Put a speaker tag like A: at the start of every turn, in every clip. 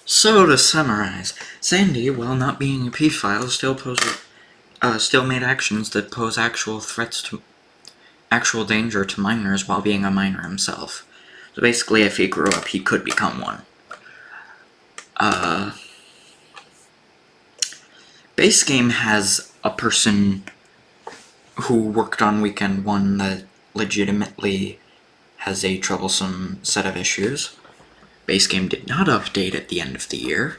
A: So to summarize, Sandy, while not being a pedophile, still made actions that pose actual danger to minors while being a minor himself. So basically, if he grew up, he could become one. Base Game has a person who worked on Weekend 1 that legitimately has a troublesome set of issues. Base Game did not update at the end of the year.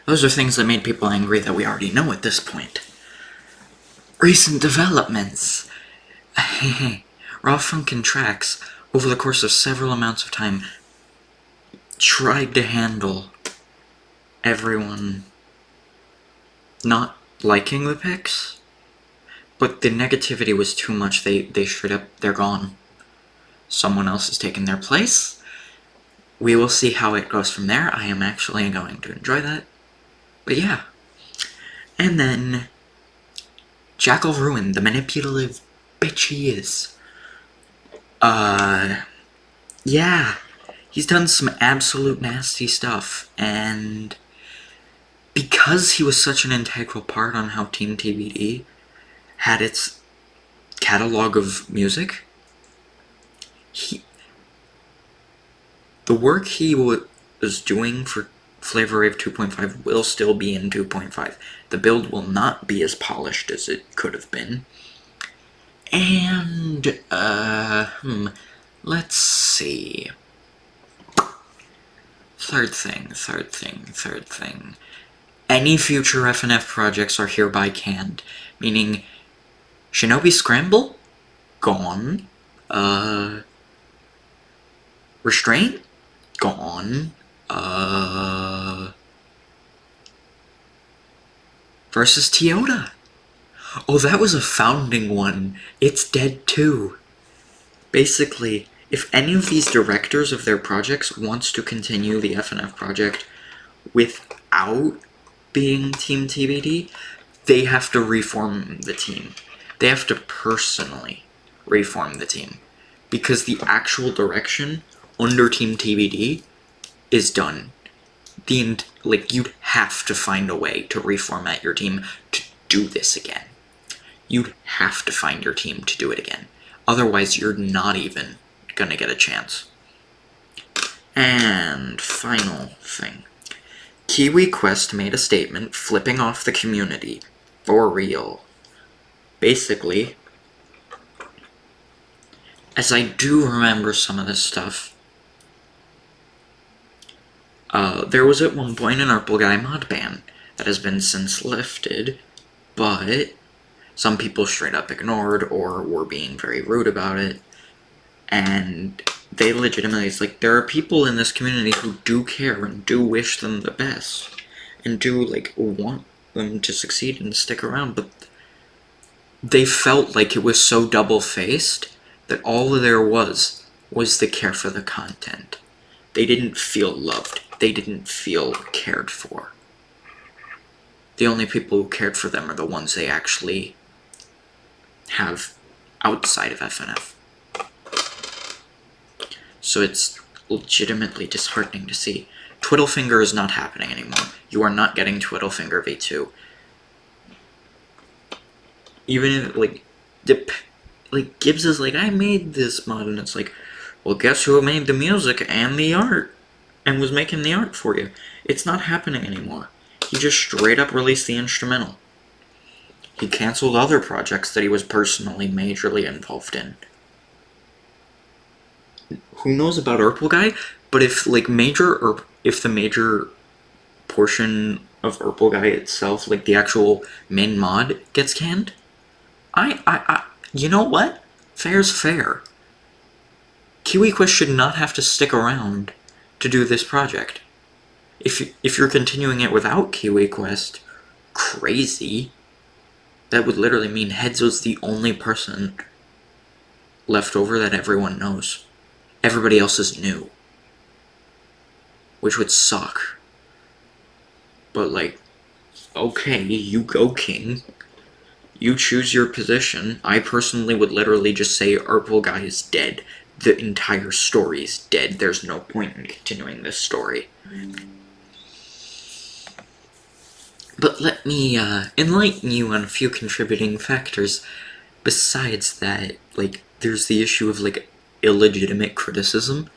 A: Those are things that made people angry that we already know at this point. Recent developments. Raw Funkin' Tracks, over the course of several amounts of time, tried to handle everyone not liking the pics, but the negativity was too much. They straight up, they're gone. Someone else has taken their place. We will see how it goes from there. I am actually going to enjoy that. But yeah. And then Jackal Ruin, the manipulative bitch he is. Yeah. He's done some absolute nasty stuff, and because he was such an integral part on how Team TBD had its catalog of music, the work he was doing for Flavor Wave 2.5 will still be in 2.5. The build will not be as polished as it could have been. And, let's see. Third thing. Any future FNF projects are hereby canned, meaning Shinobi Scramble? Gone. Restraint? Gone. Versus Toyota. Oh, that was a founding one. It's dead too. Basically, if any of these directors of their projects wants to continue the FNF project without being Team TBD, they have to reform the team. They have to personally reform the team. Because the actual direction under Team TBD is done. You'd have to find a way to reformat your team to do this again. You'd have to find your team to do it again. Otherwise, you're not even gonna get a chance. And final thing. Kiwi Quest made a statement flipping off the community. For real. Basically, as I do remember some of this stuff, there was at one point an Urple Guy mod ban that has been since lifted, but some people straight up ignored or were being very rude about it, and they legitimately, it's like, there are people in this community who do care and do wish them the best, and do, want them to succeed and stick around, but they felt like it was so double-faced that all there was the care for the content. They didn't feel loved. They didn't feel cared for. The only people who cared for them are the ones they actually have outside of FNF. So it's legitimately disheartening to see. Twiddlefinger is not happening anymore. You are not getting Twiddlefinger V2. Even if, Gibbs is like, I made this mod, and it's like, well, guess who made the music and the art? And was making the art for you. It's not happening anymore. He just straight up released the instrumental. He canceled other projects that he was personally majorly involved in. Who knows about Urple Guy? But if if the major portion of Urple Guy itself, the actual main mod, gets canned, you know what? Fair's fair. Kiwi Quest should not have to stick around to do this project. If you're continuing it without Kiwi Quest, crazy. That would literally mean Heads was the only person left over that everyone knows. Everybody else is new. Which would suck. But okay, you go, King. You choose your position. I personally would literally just say Urple Guy is dead. the entire story's dead. There's no point in continuing this story. But let me enlighten you on a few contributing factors. Besides that, like, there's the issue of, like, illegitimate criticism.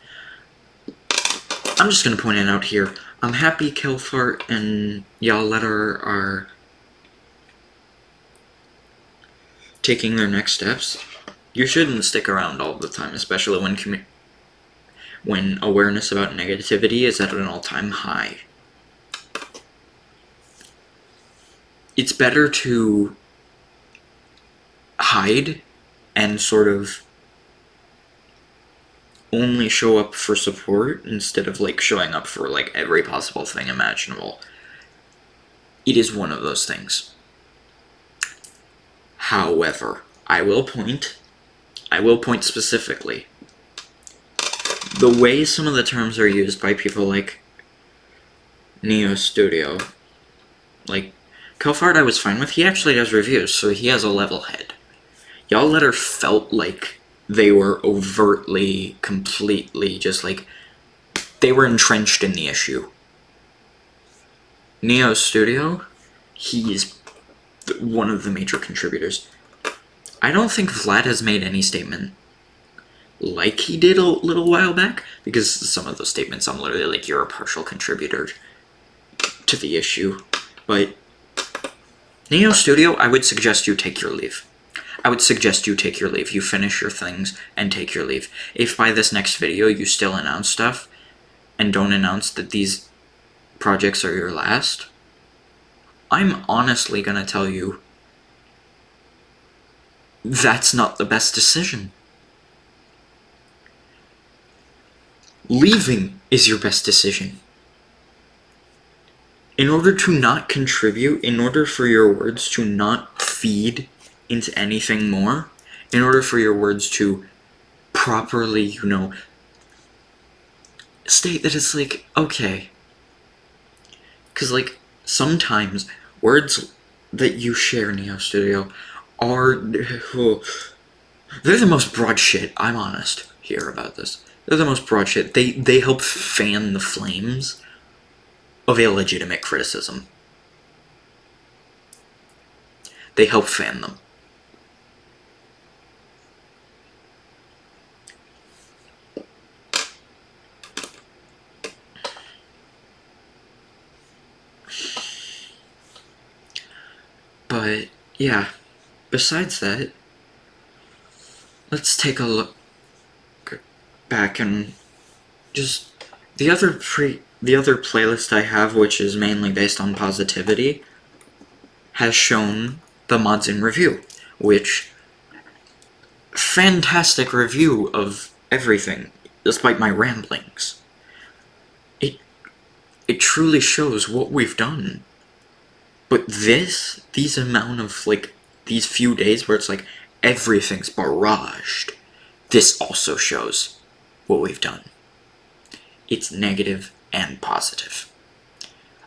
A: I'm just gonna point it out here. I'm happy Kelfart and Yaletter are taking their next steps. You shouldn't stick around all the time, especially when awareness about negativity is at an all-time high. It's better to hide and sort of only show up for support instead of, like, showing up for, like, every possible thing imaginable. It is one of those things. However, I will point specifically. The way some of the terms are used by people like Neo Studio, like, Kelfart I was fine with. He actually does reviews, so he has a level head. Y'all Letter felt like they were overtly, completely, just like, they were entrenched in the issue. Neo Studio, he is one of the major contributors. I don't think Vlad has made any statement like he did a little while back, because some of those statements I'm literally like, you're a partial contributor to the issue. But Neo Studio, I would suggest you take your leave. You finish your things and take your leave. If by this next video you still announce stuff and don't announce that these projects are your last, I'm honestly gonna tell you that's not the best decision. Leaving is your best decision. In order to not contribute, in order for your words to not feed into anything more, in order for your words to properly, state that it's like, okay. Because, like, sometimes words that you share in Neo Studio are, they're the most broad shit. I'm honest here about this. They're the most broad shit. They help fan the flames of illegitimate criticism. They help fan them. But, yeah, besides that, let's take a look back and just the other playlist I have, which is mainly based on positivity, has shown the mods in review, which fantastic review of everything, despite my ramblings. It truly shows what we've done. But these amount of, like, these few days where it's like everything's barraged, this also shows what we've done. It's negative and positive.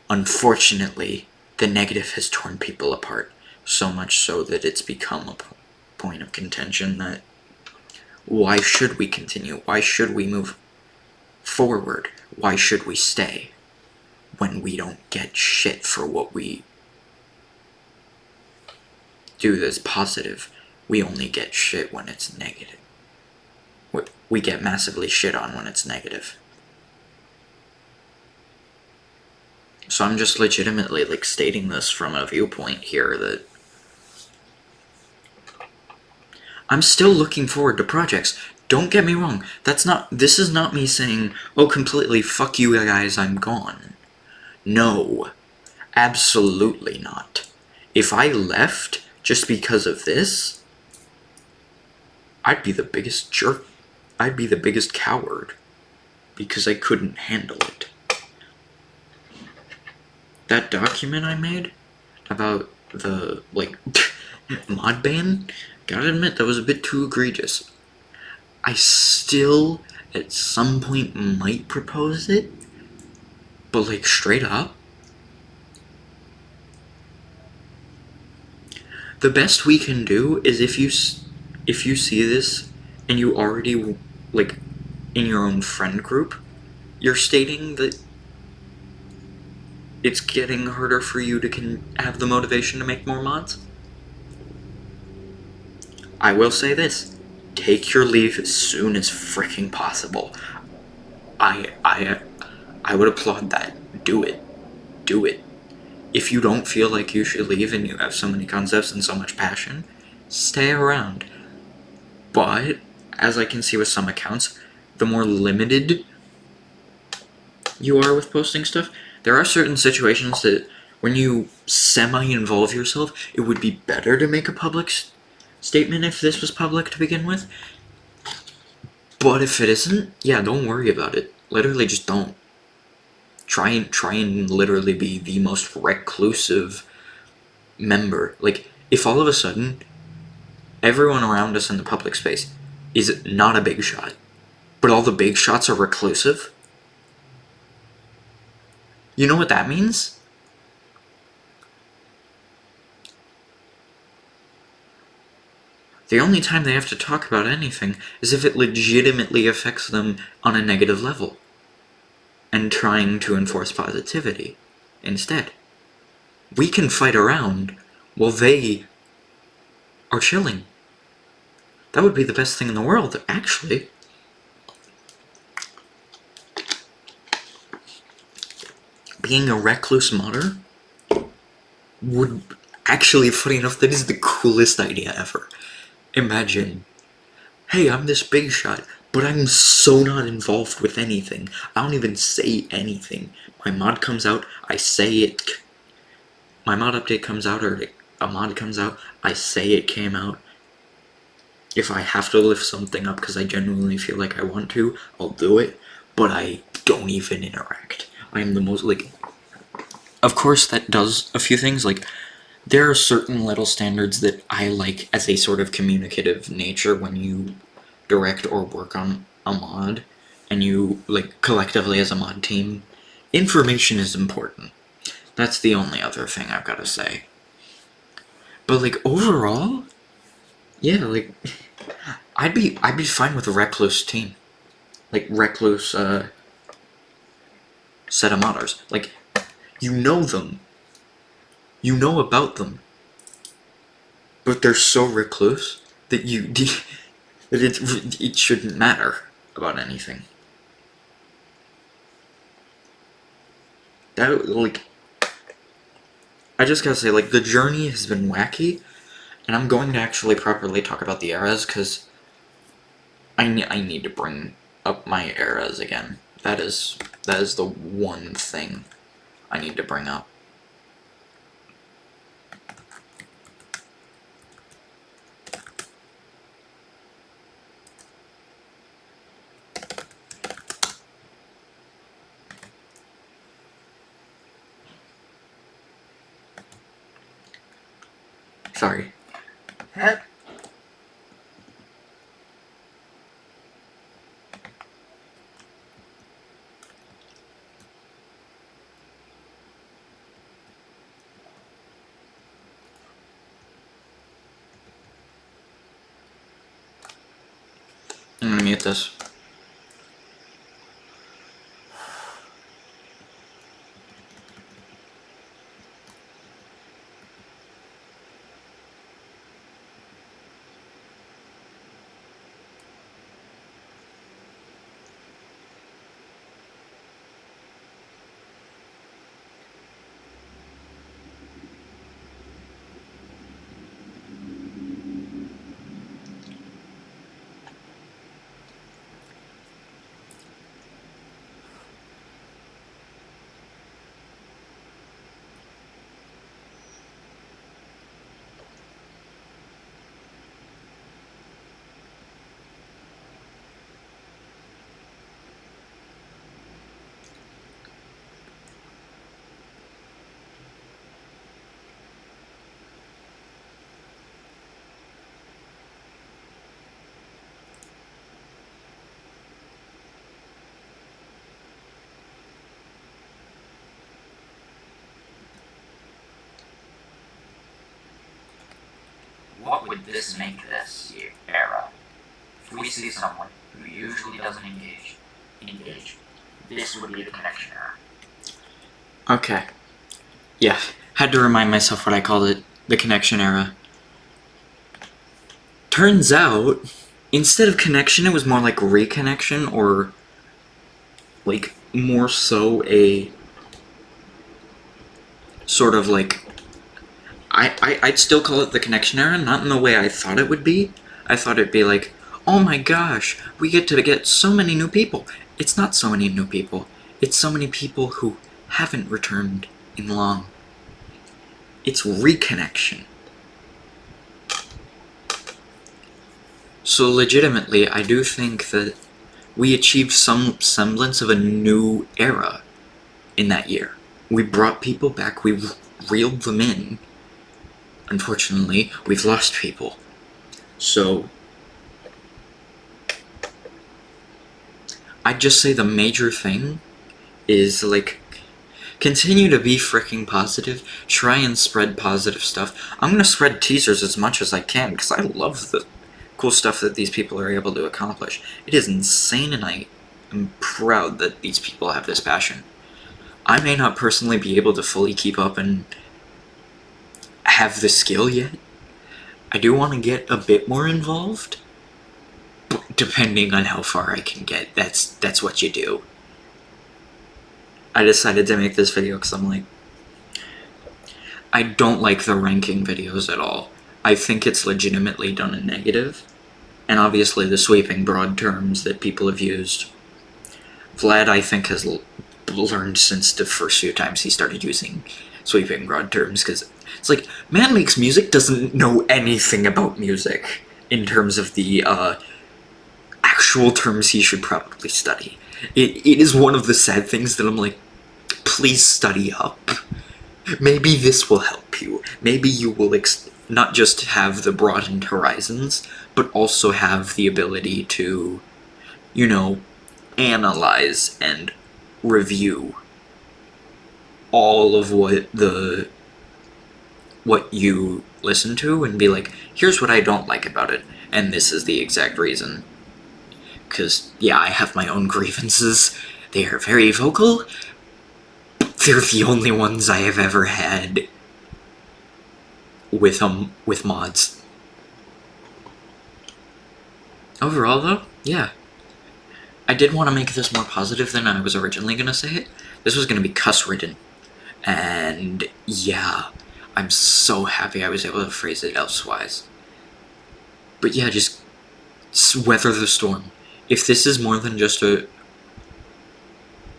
A: Unfortunately, the negative has torn people apart, so much so that it's become a point of contention that why should we continue? Why should we move forward? Why should we stay when we don't get shit for what we do that's positive? We only get shit when it's negative. We get massively shit on when it's negative. So I'm just legitimately, like, stating this from a viewpoint here that I'm still looking forward to projects. Don't get me wrong. This is not me saying, oh, completely, fuck you guys, I'm gone. No. Absolutely not. If I left just because of this, I'd be the biggest jerk. I'd be the biggest coward. Because I couldn't handle it. That document I made about the, like, mod ban, gotta admit, that was a bit too egregious. I still, at some point, might propose it, but, like, straight up, the best we can do is if you see this and you already like, in your own friend group, you're stating that it's getting harder for you to have the motivation to make more mods? I will say this. Take your leave as soon as freaking possible. I would applaud that. Do it. Do it. If you don't feel like you should leave and you have so many concepts and so much passion, stay around. But, as I can see with some accounts, the more limited you are with posting stuff, there are certain situations that when you semi-involve yourself, it would be better to make a public statement if this was public to begin with. But if it isn't, yeah, don't worry about it. Literally just don't. Try and literally be the most reclusive member. Like, if all of a sudden everyone around us in the public space is not a big shot, but all the big shots are reclusive, you know what that means? The only time they have to talk about anything is if it legitimately affects them on a negative level, and trying to enforce positivity instead. We can fight around while they are chilling. That would be the best thing in the world, actually. Being a recluse modder would actually, funny enough, that is the coolest idea ever. Imagine, hey, I'm this big shot, but I'm so not involved with anything. I don't even say anything. My mod comes out, I say it. My mod update comes out, or a mod comes out, I say it came out. If I have to lift something up because I genuinely feel like I want to, I'll do it, but I don't even interact. I'm the most, like, of course that does a few things, like, there are certain little standards that I like as a sort of communicative nature when you direct or work on a mod, and you, like, collectively as a mod team, information is important. That's the only other thing I've got to say. But, like, overall, yeah, like, I'd be fine with a recluse team. Like, recluse, set of modders. Like, you know them. You know about them. But they're so recluse that that it shouldn't matter about anything. That, like, I just gotta say, like, the journey has been wacky, and I'm going to actually properly talk about the eras, because I need to bring up my eras again. That is the one thing I need to bring up. Sorry. I'm gonna mute this. What would this make this era? If we see someone who usually doesn't engage. This would be the connection error. Okay. Yeah, had to remind myself what I called it, the connection error. Turns out, instead of connection, it was more like reconnection, or like more so a sort of like, I'd still call it the connection error, not in the way I thought it would be. I thought it'd be like, oh my gosh, we get to get so many new people. It's not so many new people. It's so many people who haven't returned in long. It's reconnection. So legitimately, I do think that we achieved some semblance of a new era in that year. We brought people back, we reeled them in. Unfortunately, we've lost people. So I'd just say the major thing is, like, continue to be freaking positive. Try and spread positive stuff. I'm gonna spread teasers as much as I can, because I love the cool stuff that these people are able to accomplish. It is insane, and I am proud that these people have this passion. I may not personally be able to fully keep up and have the skill yet. I do want to get a bit more involved, but depending on how far I can get, that's what you do. I decided to make this video because I'm like, I don't like the ranking videos at all. I think it's legitimately done in negative, and obviously the sweeping broad terms that people have used. Vlad, I think, has learned since the first few times he started using sweeping broad terms, because it's like, man makes music doesn't know anything about music in terms of the actual terms he should probably study. It is one of the sad things that I'm like, please study up. Maybe this will help you. Maybe you will not just have the broadened horizons, but also have the ability to, you know, analyze and review all of what you listen to and be like, here's what I don't like about it, and this is the exact reason. Because, yeah, I have my own grievances. They are very vocal, but they're the only ones I have ever had with mods. Overall, though, yeah. I did want to make this more positive than I was originally going to say it. This was going to be cuss-ridden. And, yeah, I'm so happy I was able to phrase it elsewise. But yeah, just weather the storm. If this is more than just a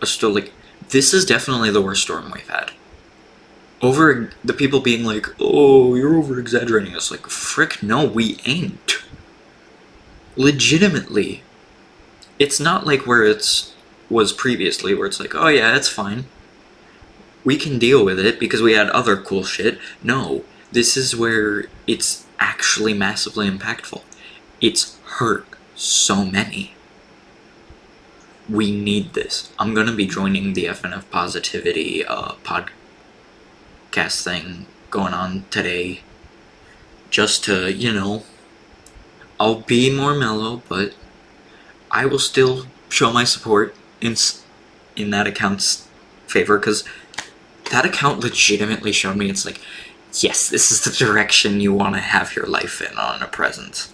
A: storm, like, this is definitely the worst storm we've had. Over the people being like, oh, you're over-exaggerating us. Like, frick, no, we ain't. Legitimately. It's not like where it was previously, where it's like, oh yeah, it's fine. We can deal with it because we had other cool shit. No, this is where it's actually massively impactful. It's hurt so many. We need this. I'm gonna be joining the FNF Positivity podcast thing going on today, just to, you know, I'll be more mellow, but I will still show my support in that account's favor, because that account legitimately showed me it's like, yes, this is the direction you want to have your life in on a present.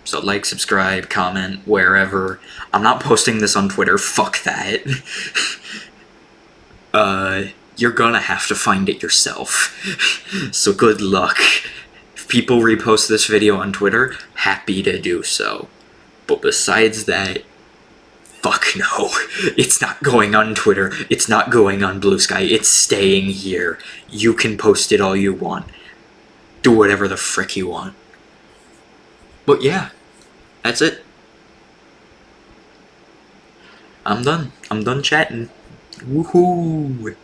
A: So like, subscribe, comment, wherever. I'm not posting this on Twitter, fuck that. You're gonna have to find it yourself. So good luck. If people repost this video on Twitter, happy to do so. But besides that, fuck no. It's not going on Twitter. It's not going on Blue Sky. It's staying here. You can post it all you want. Do whatever the frick you want. But yeah, that's it. I'm done. I'm done chatting. Woohoo!